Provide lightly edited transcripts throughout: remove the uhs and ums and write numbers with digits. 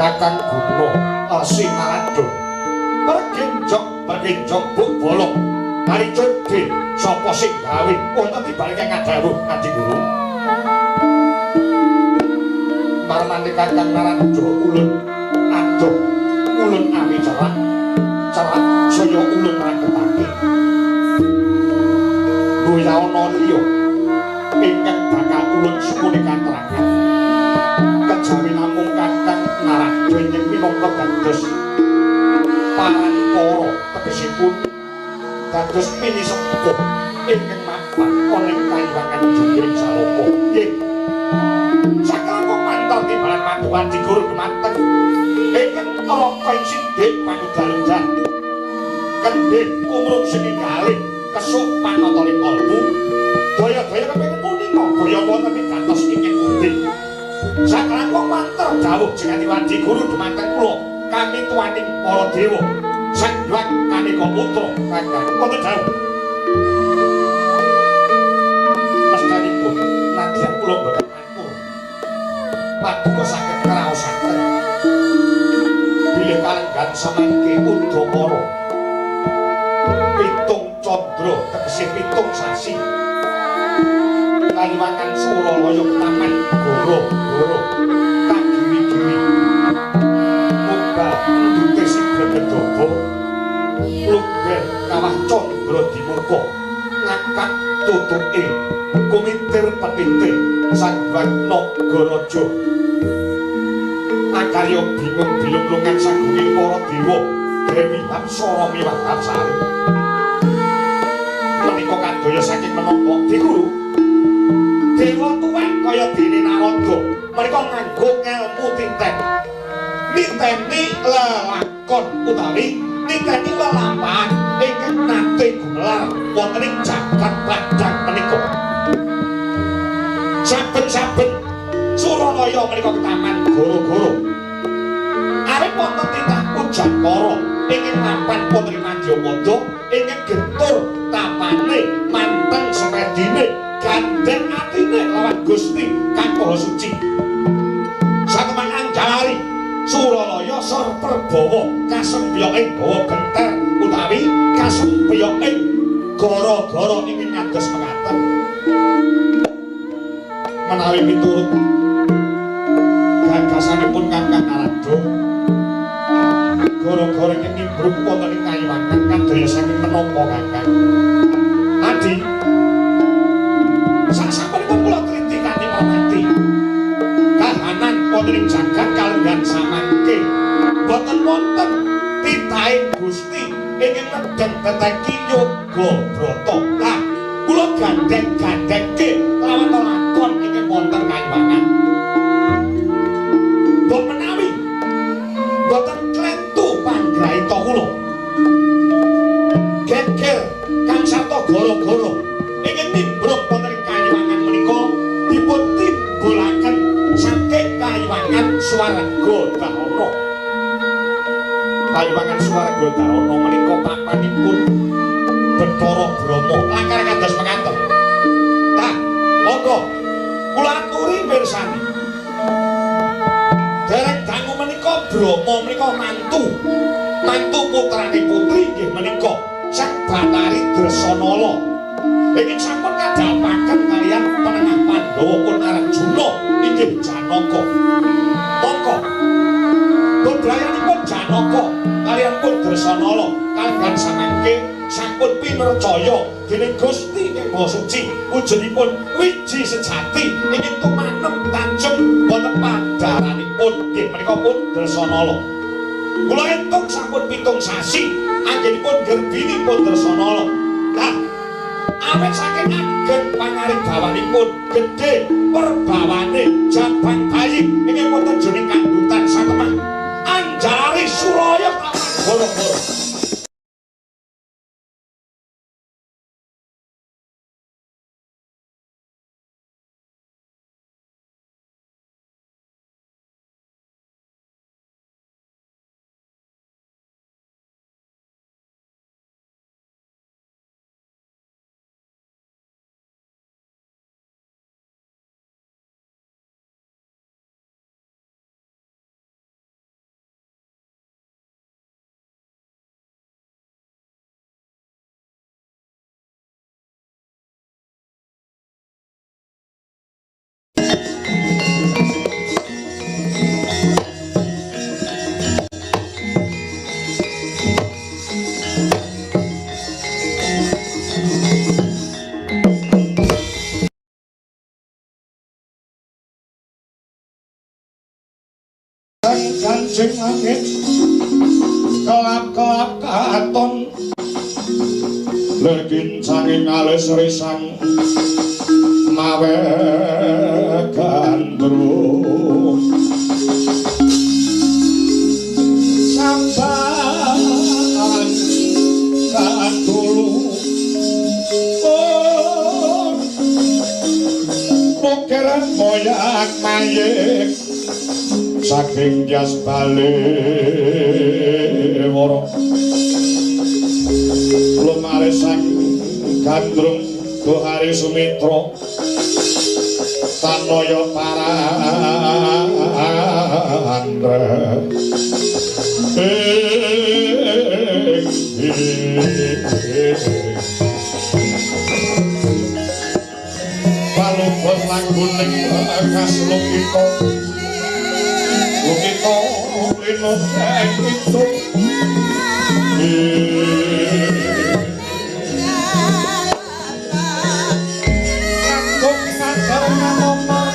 Kakang Guna Simarado bergenjok buk bolong kali codhe sapa sing gawe wonten dibalike ngadhawuh Adi Guru marmane Kakang Narada ulun adoh ulun ami cerak saya ulun raketake boya ana liya ingkang bakal ulun sukune katrangan kejawi namung Kakang Narada ing minangka dados parantara tegesipun dados mini sepuh ingkang mapan ana ing kayuwangan jungkring saloka nggih sakalapa mantar timbalan matuan Adi Guru dumateng ingkang raka ing sindhik manunggal kendhik kumrung sininggalih kesuk panataning kalbu daya-daya kepengin punika daya wonten ing gantos ingkang pundi sakalapa mantar dawuh Jengati Adi Guru dumateng kula kami tuaning para dewa sanjang kanika putra kakang wonten dawuh mestanipun nadyan kula boten matur paduka saged ngraosaken bilih kalenggan samangke Udamara pitung candra tegese pitung sasi kaliwangan Suralaya taman goro-goro kagiri-giri ndute sigra gedhobo luber kawah candra dimuka ngakak tutuke kumitir pepitik sanjang Nagaraja akarya bingung bilung-bilungan sagunging para dewa Dewi Apsara miwah Apsari menika kadaya saking menapa Adi Guru dewa tuwek kaya dene Narada menika nganggo ngelmu tintek niteni lelakon utawi niteni lelampahan ingkang nate gumelar wonten ing jagat Padang menika saben-saben Suralaya menika ketaman goro-goro arep wonten titah Ujapara ingkang mapan wonten ing Madyapada ingkang gentur tapane manteng semedine gandeng atine lawan Gusti kang Maha Suci satemah Anjalari Suralaya sor Prabawa kasembya ing bawa genter utawi kasembya ing gara-gara ingkang ngados mekaten menawi miturut gagasanipun Kakang Narada gara-gara ingkang nimbrung wonten ing kayuwangan kadaya saking menapa Kakang Adi sasampunipun kula kriti kanthi hormati kahanan wonten ing jagat kalenggan samangke boten wonten titahing Gusti ingkang nedeng teteki yoga brata lah kula gandeng-gandengke lawan lakon ingkang wonten kayuwangan mbok menawi boten klentu panggraita kula geger kang sarta gara-gara ingkang nimbrung wonten ing kayuwangan menika dipun timbulaken saking kayuwangan Swarga Dharana. Payiwangan Swarga Dharana menika papanipun Bathara Brahma. Langkar kados mekaten. Tah, monggo kula aturi mirsani. Dereng dangu menika Brahma menika mantu putrane putri nggih menika Sang Batari Dresanala. Ingin sampun ngadapaken kalian penengah Pandhawa pun Arjuna inggih Janaka. Monggo bebrayanipun Janaka kalian pun Dresanala kaliyan samangke sampun pinercaya dening Gusti Ing Maha Suci wujudipun wiji sejati ingin tumanem tanjem boten padharanipun nggih menika pun Dresanala. Kula entuk sampun 7 sasi anggenipun gerbinipun Dresanala. Lah awet saking ageng pangaribbawanipun gedhe perbawane jabang bayi ingin wonten jroning kandhutan satemah Anjari Suraya Taman Boro-boro. Kanjeng langit kelap-kelap katon legin sanging alis risang mawe gandrung sampan katulu mukiran moyak mayek saking jas Balewara lumare sang gandrung Dohari Sumitra tanaya parandra paluput langguning kas lukita Lukito linut itu Aku ngadar ngomong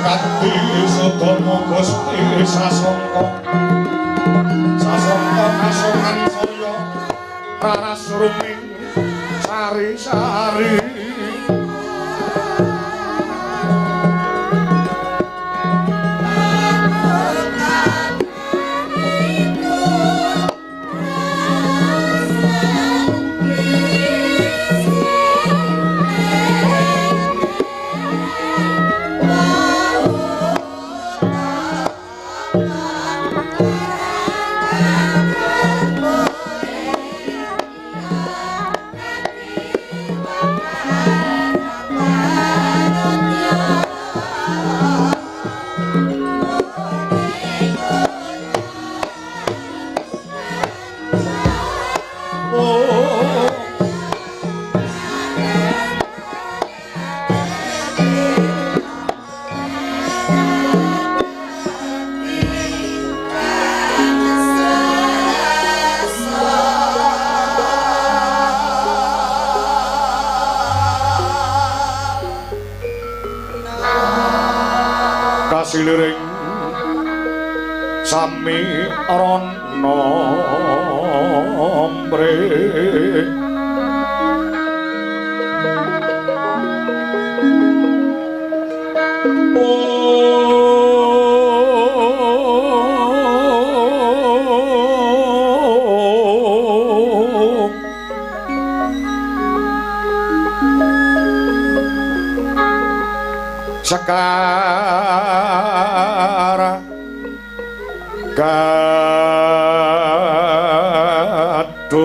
kanthi sedana Gusti sasongko kasongan saya raras ruming sari-sari kasiliring sami rono mbre Sekara gadung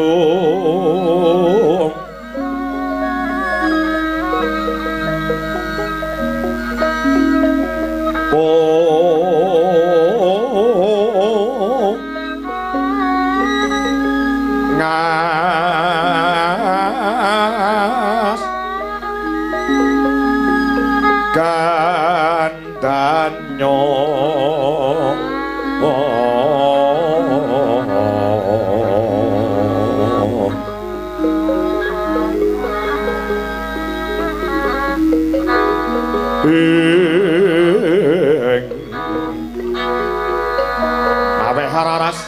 ngas gandanyo awe hararas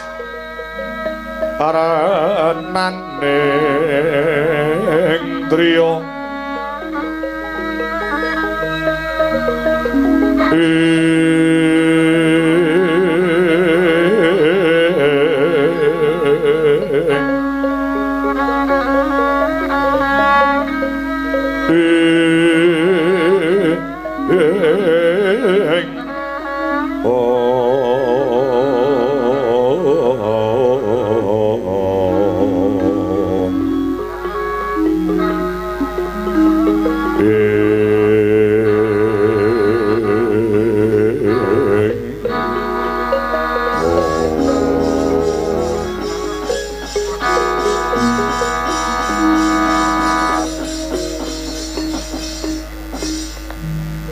parananding trio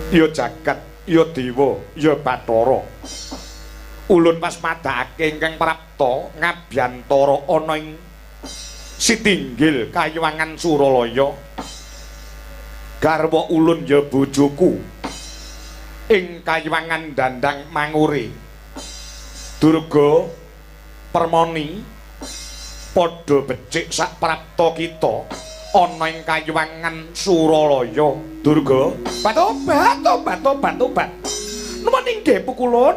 ya jagat ya dewa ya bathara ulun pas madhake ingkang prapta ngabyantara ana ing Sitinggil Kayuwangan Suralaya garwa ulun ya bojoku ing Kayuwangan Dandang Mangure Durga Permoni padha becik sak prapta kita ana ing Kayuwangan Suralaya Durga batobat nuwun inggih pukulun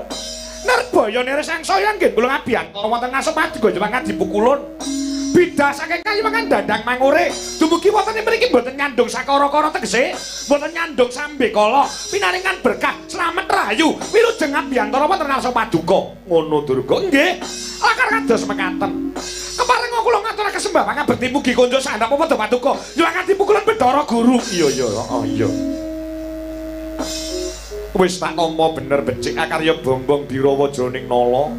Narbaya nire sangsaya nggih kula ngabiyantara wonten ngasep Kayuwangan dipukulun bidah saking Kayuwangan Dandang Mangure dumugi wonten mriki mboten nyandung sakara-kara tegese mboten nyandung sambekala pinaringan berkah slamet rahayu wilujeng ngabiyantara wonten ngarsa paduka ngono Durga nggih lakar kados mekaten keparing kula ngaturaken sembah ngabekti mugi konco sandhap padha paduka Kayuwangan dipukulun Bathara Guru iya iya wis tak nampa bener becik akarya bombong Birawa jroning nala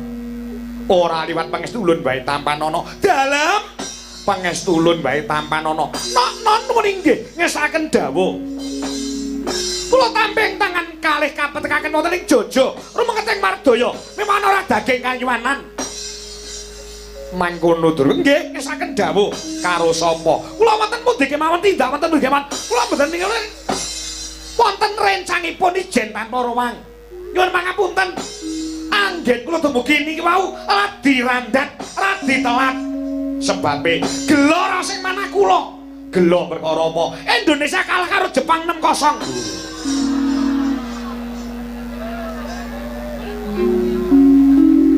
ora liwat pangestu ulun bae tampanana dalem pangestu ulun bae tampanana nok nuwun inggih ngesaken dawuh kula tamping tangan kalih kapetekaken wonten ing Jaja rumengeteng Mardaya memang ora daging Kayuwanan mangkono Durga nggih ngesaken dawuh karo sapa kula wonten pundi kemawon tindak wonten pundi kemawon kula mboten ningali wonten rencangipun ijen tanpa rowang Nyuwun pangapunten. Anggen kula dumugi niki wau radi randhat, radi telat. Sebabe gelora sing manah kula. Gelo perkara apa? Indonesia kalah karo Jepang 6-0.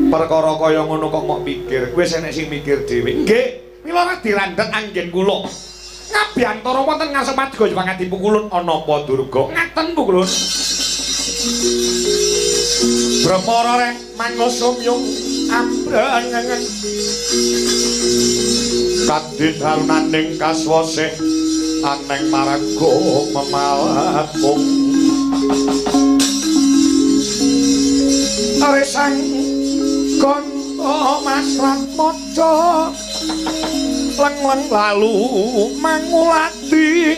Perkara kaya ngono kok mok pikir, kowe enek sing mikir dhewe. Nggih, mila radi randhet anggen kula. Ngabiyantara wonten ngasemadga Jepang dipukulun ana apa Durga? Ngaten pukulun. Brahmara reh mangosumyung ambrangen. Kadidharunaning kaswase aneng maraga memalatung. Aresang kanto masrat maca leng-leng lalu mangulati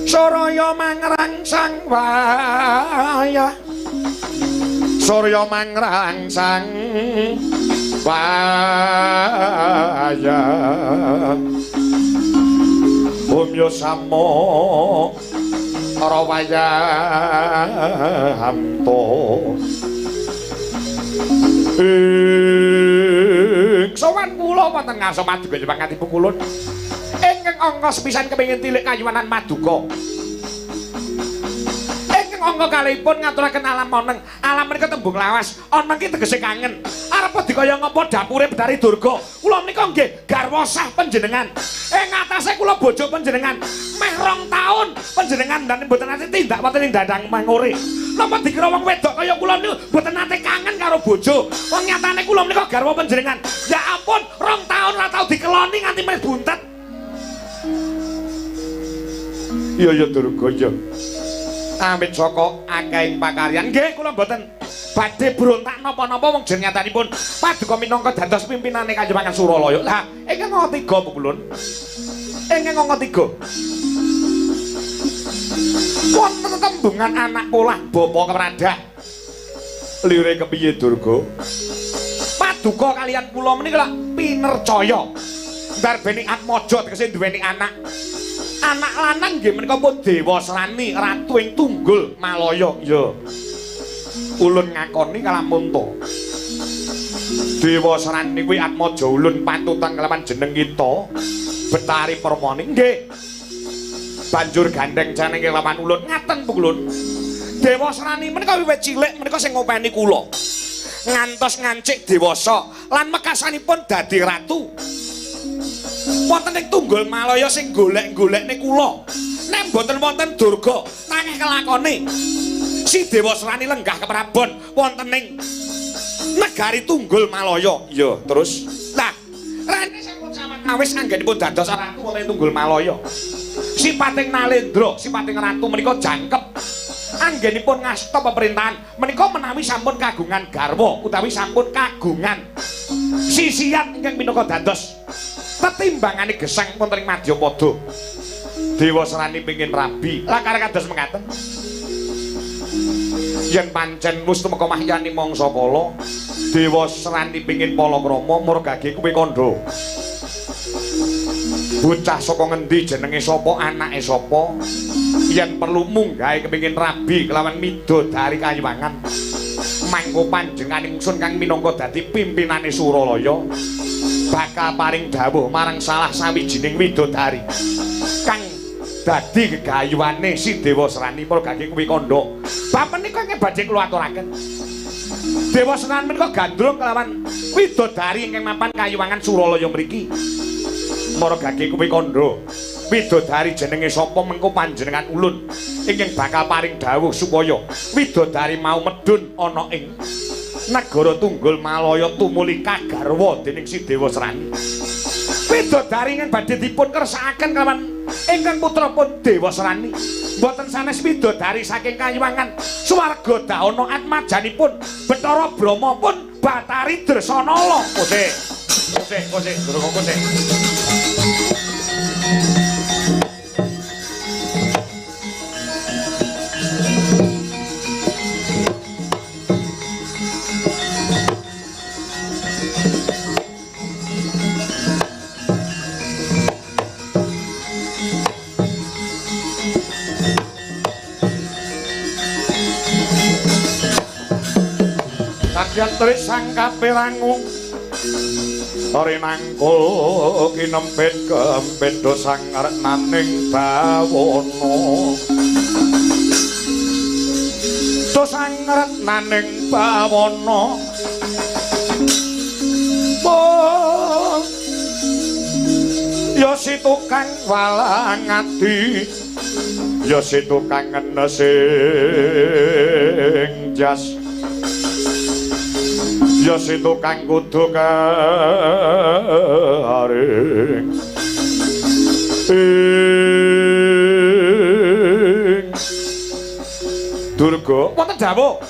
Soraya mangrangsang wayah Sorya mangrangsang wayah Bumya samo ora wayah hamto sowan kula wonten ngasomadga Jepang Katipukulun ingkang angka sepisan kepengin tilik kayuwanan Maduka ingkang angka kalihipun ngaturaken alam moneng alam menika tembung lawas ana iki tegese kangen arep dikaya ngapa dapure Bedari Durga kula menika nggih garwa sah panjenengan ing atase kula bojo panjenengan meh 2 taun panjenengan dan mboten nate tindak wonten ing dandang mangore napa dikira wong wedok kaya kula niku mboten nate kangen karo bojo wong nyatane kula menika garwa panjenengan ya ampun 2 taun ora tau dikeloni nganti meh buntet iya Durga ya amit saka akehing pakaryan nggih kula mboten badhe brontak napa-napa wong jeneng nyatanipun Paduka minangka dados pimpinane Kanjeng Suralaya lah ingkang angka 3 pukulun ingkang angka 3 wonten tembungan anak polah bapa kepradah lire kepiye Durga Paduka kaliyan kula menika pinercaya ndarbeni atmaja tegese duweni anak lanang nggih menika pun Dewa Srani ratu ing Tunggul Malaya ya ulun ngakoni kalamun to Dewa Srani kuwi atmaja ulun patutan kelawan jeneng kita Betari Permoni nggih banjur gandeng jeneng kelawan ulun ngaten pukulun Dewa Srani menika wiwit cilik menika sing ngopeni kula ngantos ngancik dewasa lan mekasanipun dadi ratu wonten ing Tunggul Malaya sing golek-golekne kula nek mboten wonten Durga tangih kelakone si Dewa Srani lenggah keprabon wonten ing negari Tunggul Malaya iya terus lah rene sampun sawetawis anggenipun dados ratu wonten ing Tunggul Malaya sipating Nalendra sipating ratu menika jangkep anggenipun ngasta pemerintahan menika menawi sampun kagungan garwa utawi sampun kagungan sisian ingkang minangka dados tetimbangane gesang wonten ing Madyapada Dewa Srani pengin rabi lakar kados mekaten yen pancen wis tumeka mahyani mangsa kala Dewa Srani pengin palakrama murgage kuwi kandha bocah saka ngendi jenenge sapa anake sapa yen perlu munggahe kepengin rabi kelawan midodari Kayuwangan mangko panjenenganing ingsun kang minangka dadi pimpinane Suralaya bakal paring dawuh marang salah sawijining widodari kang dadi gegayuhane si Dewa Srani murgage kuwi kandha bab menika ingkang badhe kula aturaken Dewa Srani menika gandrung kelawan widodari ingkang mapan Kayuwangan Suralaya mriki murgage kuwi kandha widodari jenenge sapa mengko panjenengan ulun ingkang bakal paring dawuh supaya widodari mau medhun ana ing negara Tunggul Malaya tumuli kagarwa dening si Dewa Srani widodari ingkang badhe dipun kersakaken kelawan ingkang putrapun Dewa Srani mboten sanes widodari saking Kayuwangan swarga dahana atmajanipun Bathara Brahma pun Batari Dresanala kose durung kose Jatri sang kapirangu rinangkul kinempit kempit dosang retnaning bawana dosang retnaning bawana ya si tukang walang ati ya si tukang ngenesing jas ya si tukang kudu karing Durga wonten dawuh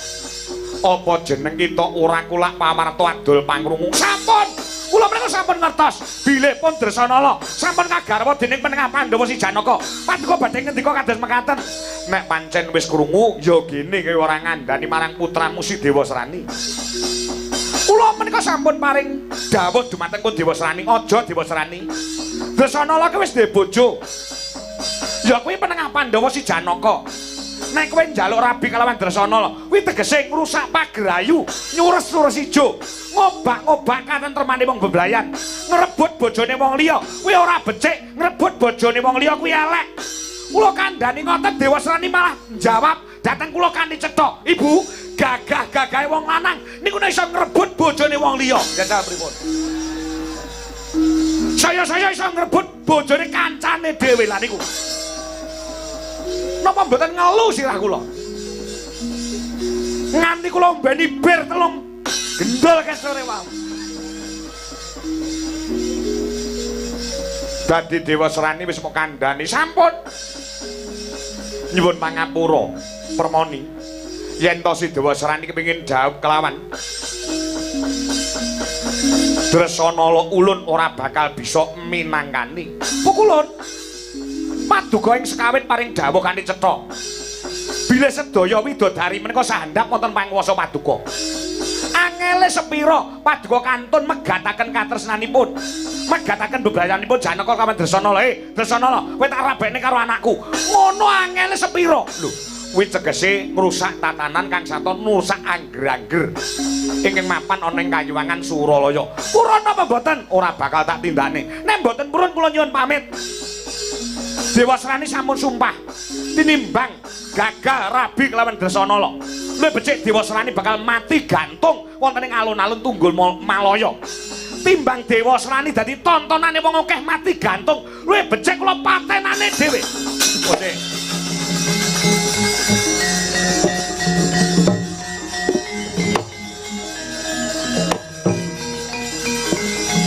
apa jeneng kita ora kulak pamarta adol pangrungu sampun kula menika sampun ngertos bilih pun Dresanala sampun kagarwa dening Panengah Pandhawa si Janaka paduka badhe ngendika kados mekaten nek pancen wis krungu ya gene kowe ora ngandani marang putramu si Dewa Srani kula menika sampun paring dawuh dumateng pun Dewa Srani aja Dewa Srani Dresanala kuwi wis duwe bojo ya kuwi Panengah Pandhawa si Janaka nek kowe njaluk rabi kalawan Dresanala kuwi tegese ngrusak pagrayu nyures-nyures ijo ngobak-ngobak katentremane wong beblayan ngrebut bojone wong liya kuwi ora becik ngrebut bojone wong liya kuwi elek kula kandhani ngoten Dewa Srani malah njawab dateng kula kanthi cetha ibu gagah-gagahe wong lanang niku nek iso ngrebut bojone wong liya jajal pripun saya iso ngrebut bojone kancane dhewe lah niku napa mboten ngelu sirah kula nganti kula mbeni bir telung gendol kesore wae dadi Dewa Srani wis mok kandhani sampun nyuwun pangapura permoni yen to si Dewa Srani kepengin jawab kelawan Dresanala ulun ora bakal bisa minangkani pukulun paduka ing sekawit paring dawuh kanthi cetha bilih sedaya widodari menika sahandap wonten panguwasa paduka angele sepira paduka kantun megataken katresnanipun megataken bebrayanipun Janaka kaliyan Dresanala Dresanala kowe tak rabekne karo anakku ngono angele sepira lho kuwi tegese ngrusak tatanan kang saton nusak angger-angger ingkang mapan ana ing Kayuwangan Suralaya purun apa mboten ora bakal tak tindakne nek mboten purun kula nyuwun pamit Dewa Srani sampun sumpah tinimbang gagal rabi kelawan Dresanala luwih becik Dewa Srani bakal mati gantung wonten ing alun-alun Tunggul Malaya timbang Dewa Srani dadi tontonane wong akeh mati gantung luwih becik kula patenane dhewe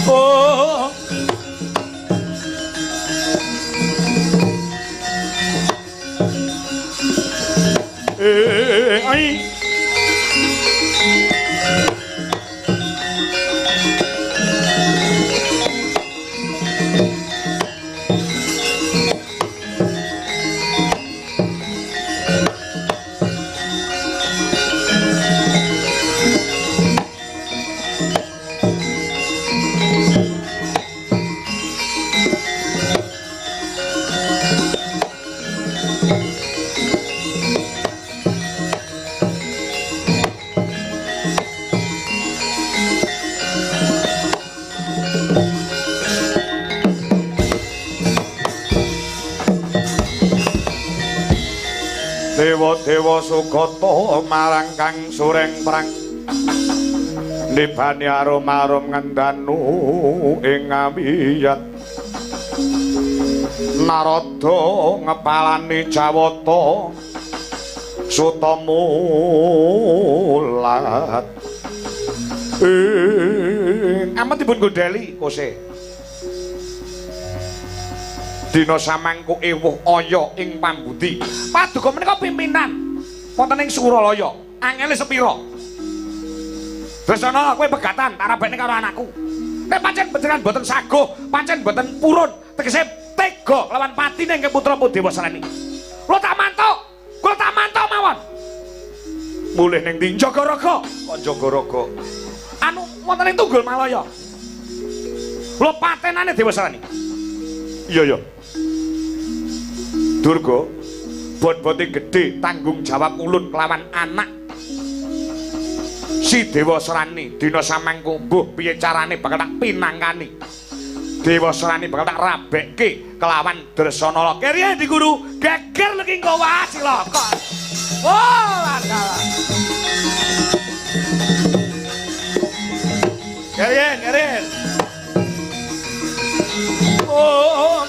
oh ai Dewa Sugata marang kang sureng perang nibani arum-arum ngendanu ing ngawiyat Narada ngepalani Jawata Sutamulat amat dipun gondheli kose dina samangku ewuh aya ing pambudi paduka menika pimpinan wonten ing Suralaya angele sepira Dresanala kowe pegatan tak rabekne karo anakku nek pancen beneran boten saguh pancen boten purun tegese tega lawan patine ing putra Dewa Srani kula tak mantuk mawon mulih ning ndi Jagaraga kok Jagaraga anu wonten ing Tunggul Malaya lho patenane Dewa Srani iya Durga bot-bote gedhe tanggung jawab ulun kelawan anak si Dewa Serani dina samangku mbuh piye carane bakal tak pinangkani. Dewa Serani bakal tak rabekke kelawan Dresanala. Keriye di Guru, geger lagi engko wae cilaka. Oh, langgala. Keriye. Oh.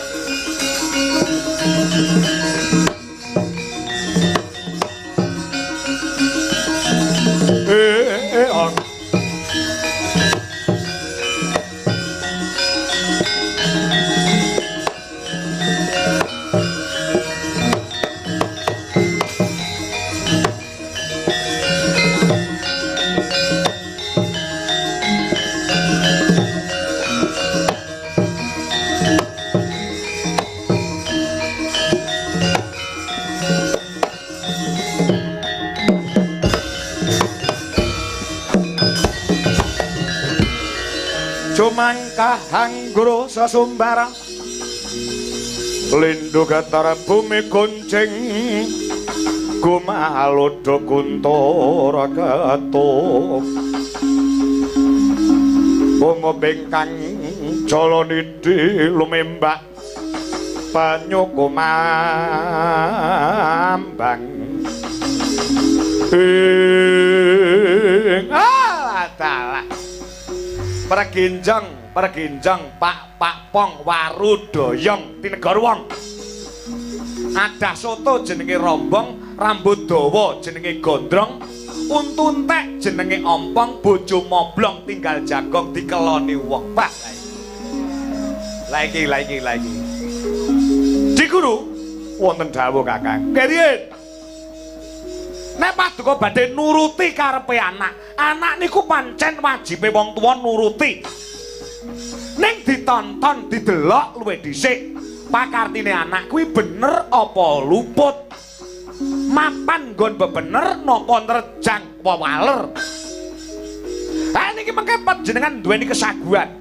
On. Cumangkah hanggro sesumbar lindu gatar bumi gonceng gumalodo kuntura gato bungo bengkang colonidi lumembak banyu kumambang alah Perginjang Pak Pong Warudoyong Tinegara Wong. Adah soto jenenge rombong, rambut dawa jenenge gondrong, untu entek jenenge ompong, bojo moblong tinggal jagong dikeloni wong. Bah. Lagi. Di Guru wonten dawuh Kakang. Keriyen nek paduka badhe nuruti karepe anak niku pancen wajibe wong tuwa nuruti. Ning ditonton didelok luwih dhisik pakartine anak kuwi bener apa luput. Mapan nggon bebener napa nerjang wawaler. Ha niki mengke panjenengan duweni kesaguhan.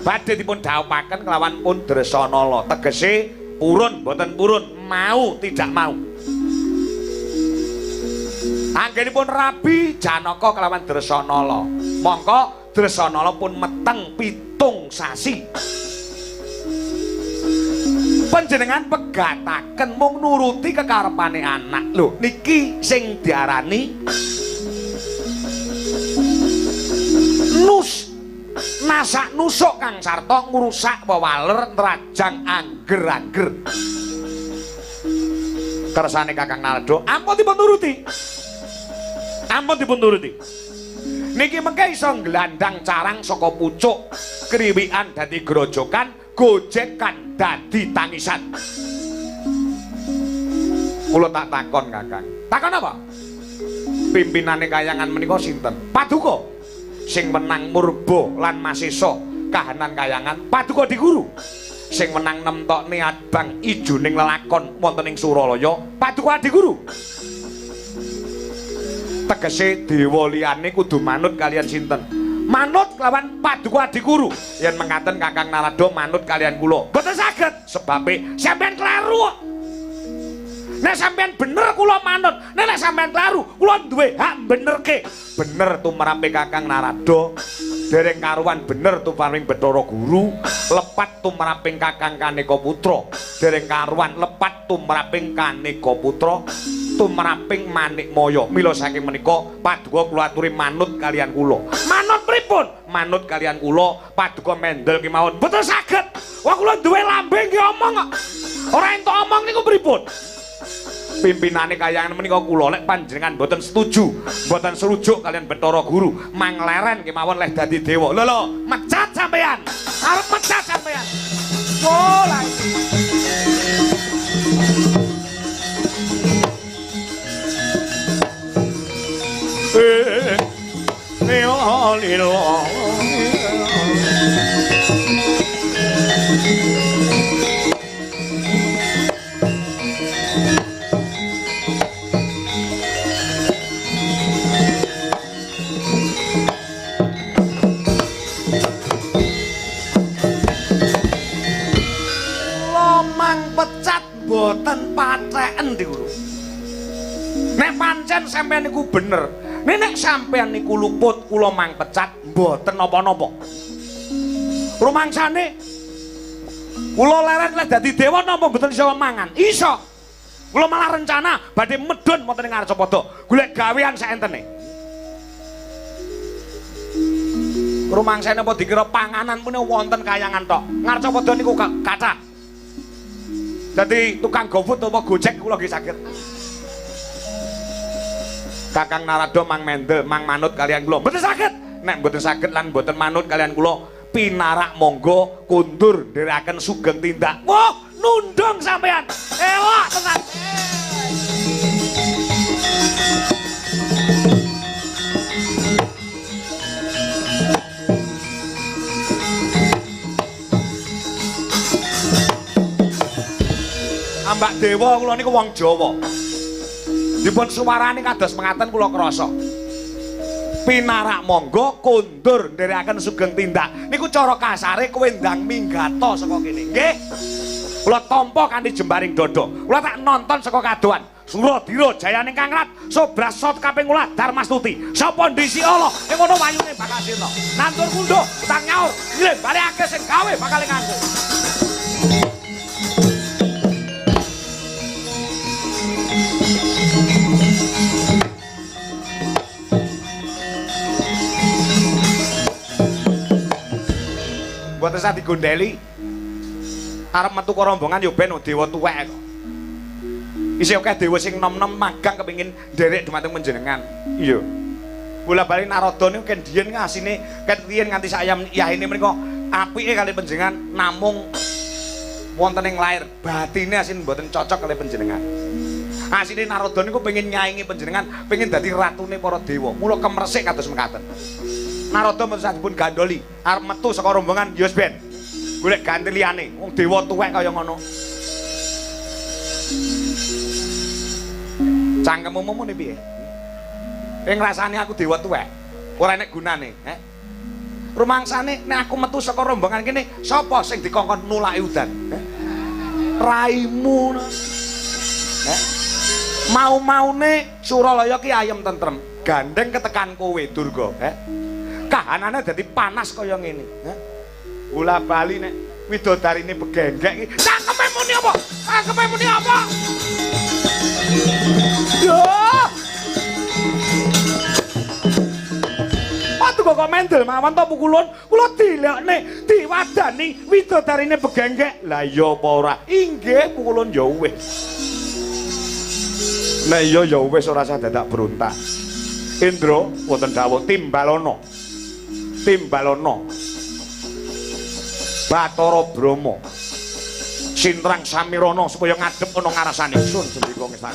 Badhe dipun dhawuhaken kelawan pun Dresanala, tegese purun boten purun, mau tidak mau. Anggenipun Rabi Janaka kelawan Dresanala. Mongko Dresanala pun meteng 7 sasi. Panjenengan pegataken mung nuruti kekarepane anak. Lho, niki sing diarani nasak nusuk Kang Sarta ngrusak wewaler nrajang angger-angger. Kersane Kakang Narada ampun dipun nuruti. Niki mengke iso nglandang carang saka pucuk, kriwikan dadi grojokan, gojekan dadi tangisan. Kula tak takon Kakang. Takon apa? Pimpinane kayangan menika sinten? Paduka. Sing menang Murba lan Masesa kahanan kayangan Paduka Di Guru. Sing menang nemtok niat bang ijoning lelakon wonten ing Suralaya Paduka Di Guru. Tegese dewa liyane kudu manut kalian sinten? Manut kelawan Paduka Di Guru. Yen mengkaten Kakang Narada manut kalian kula. Boten saged sebabe sampean kleru. Nek sampean bener kula manut, nek sampean kleru kula duwe hak benerke. Bener tumrape Kakang Narada. Dereng karuan bener tumraping Bathara Guru, lepat tumraping Kakang Kaneka Putra. Dereng karuan lepat tumraping Kaneka Putra. Tumraping Manikmaya. Mila saking menika Paduka kula aturi manut kalian kula. Manut pripun? Manut kalian kula Paduka mendel kemawon. Boten saged. Wong kula duwe lambe nggih omong kok. Ora entuk omong niku pripun? Pimpinane kayangan menika kula lek panjenengan boten setuju, boten serujuk kalian Bathara Guru, mangleren kemawon leh dadi dewa. Lho, mecat sampean. Arep mecat sampean. Oh, boten patheken Di Guru. Nek pancen sampeyan niku bener, Nek sampean niku luput kula mang pecat mboten napa-napa. Rumangsane kula leren lek dadi dewa napa mboten iso mangan? Iso. Kula malah rencana badhe medhun wonten ing Arcapada, golek gawean saentene. Rumangsane apa dikira panganan pune wonten kayangan tok. Ngarcapada niku kathah. Dadi tukang GoFood utawa Gojek kula nggih saged. Kakang Narada Mang Mendel, Mang Manut kalian kula. Mboten saged. Nek mboten saged lan mboten manut kalian kula, pinarak monggo kundur nderekaken sugeng tindak. Wah, nundung sampean. Ewak tenan. Ambak dewa kula niku wong Jawa. Dipun suwarani kados mengaten kula krasa. Pinarak monggo kundur nderekaken sugeng tindak. Niku cara kasare kowe ndang minggato saka kene. Nggih. Kula tampa kanthi jembaring dada. Kula tak nonton saka kadohan. Suradira jayaning Kangrat, Sobrasot kaping 8 Darmastuti. Sapa ndisi Allah ing ngono wayune bakal sirna. Nandur kunduh, utang nyaur, nggih balekake sing gawe bakal nganggo. Mboten sak digondeli. Arep metu ka rombongan yo ben dewa tuwek kok. Isih akeh dewa sing nom-nom magang kepengin nderek dhumateng panjenengan. Iya. Bola-bali Narada niku ken diyen ngasine ket riyen nganti sayam yahine menika apike kali panjenengan namung wonten ing lair, batine asin mboten cocok kali panjenengan. Asine Narada niku pengin nyaingi panjenengan, pengin dadi ratune para dewa. Mula kemresik kados mekaten. Narada mboten sampun gandoli, arep metu saka rombongan ya wis ben. Golek ganti liyane, wong dewa tuwek kaya ngono. Cangkemmu mune piye? Ing rasane aku dewa tuwek, ora enek gunane, Rumangsane nek aku metu saka rombongan kene, sapa sing dikongkon nulaki udan? Raimu. Mau-maune Suralaya ki ayem tentrem, gandeng ketekan kowe Durga, kahanane dadi panas kaya ngene, Bola bali nek widodarine begenggek iki. Cangkeme muni apa? Cangkeme muni apa? Yo. Patu kok mendel mawon to pukulun, kula dilekne, diwadani widodarine begenggek. Lah iya apa ora? Inggih pukulun ya wis. Nek iya ya wis ora usah dadak berontak. Indra wonten dawuh Timbalana. Timbalana. Bathara Brahma sintrang samirana supaya ngadhep ana ngarasane sun sendika ngesak.